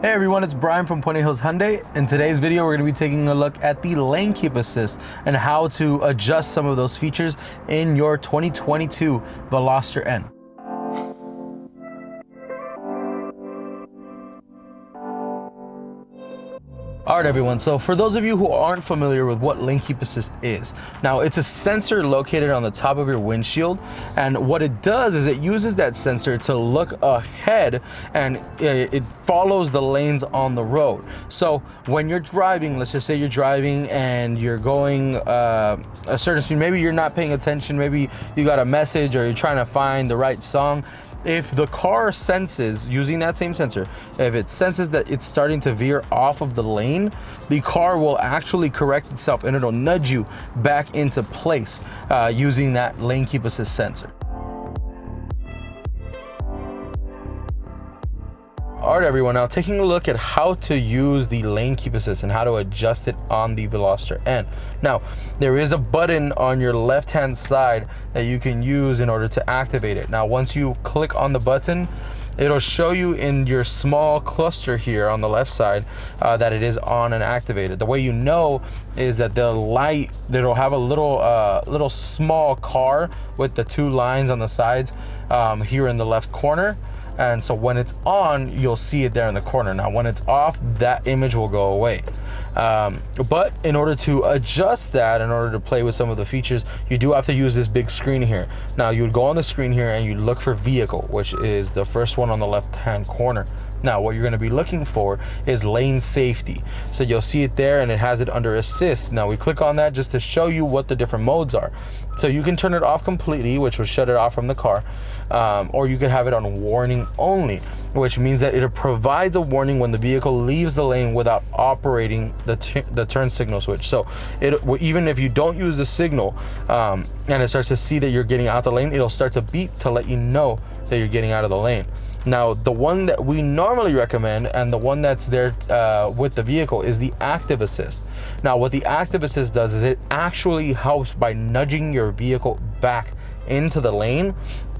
Hey everyone, it's Brian from Puente Hyundai. In today's video, we're going to be taking a look at the lane keep assist and how to adjust some of those features in your 2022 Veloster N. All right, everyone. So for those of you who aren't familiar with what lane keep assist is, now it's a sensor located on the top of your windshield. And what it does is it uses that sensor to look ahead and it follows the lanes on the road. So when you're driving, let's just say you're driving and you're going a certain speed, maybe you're not paying attention, maybe you got a message or you're trying to find the right song. If the car senses, using that same sensor, if it senses that it's starting to veer off of the lane, the car will actually correct itself and it'll nudge you back into place using that lane keep assist sensor. All right, everyone, now taking a look at how to use the lane keep assist and how to adjust it on the Veloster N. Now, there is a button on your left-hand side that you can use in order to activate it. Now, once you click on the button, it'll show you in your small cluster here on the left side that it is on and activated. The way you know is that the light, it'll have a little small car with the two lines on the sides here in the left corner. And so when it's on, you'll see it there in the corner. Now, when it's off, that image will go away. But in order to adjust that, in order to play with some of the features, you do have to use this big screen here. Now, you would go on the screen here and you look for vehicle, which is the first one on the left-hand corner. Now, what you're going to be looking for is lane safety. So you'll see it there and it has it under assist. Now, we click on that just to show you what the different modes are. So you can turn it off completely, which will shut it off from the car, or you could have it on warning only, which means that it provides a warning when the vehicle leaves the lane without operating the turn signal switch. So even if you don't use the signal and it starts to see that you're getting out the lane, it'll start to beep to let you know that you're getting out of the lane. Now, the one that we normally recommend and the one that's there with the vehicle is the active assist. Now, what the active assist does is it actually helps by nudging your vehicle back into the lane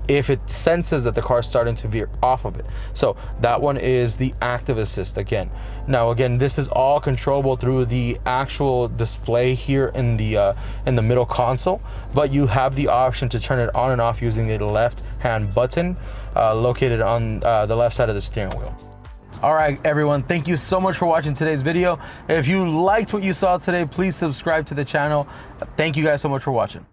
if it senses that the car is starting to veer off of it. So that one is the active assist again. Now, again, this is all controllable through the actual display here in the middle console, but you have the option to turn it on and off using the left hand button located on the left side of the steering wheel. All right, everyone, thank you so much for watching today's video. If you liked what you saw today, please subscribe to the channel. Thank you guys so much for watching.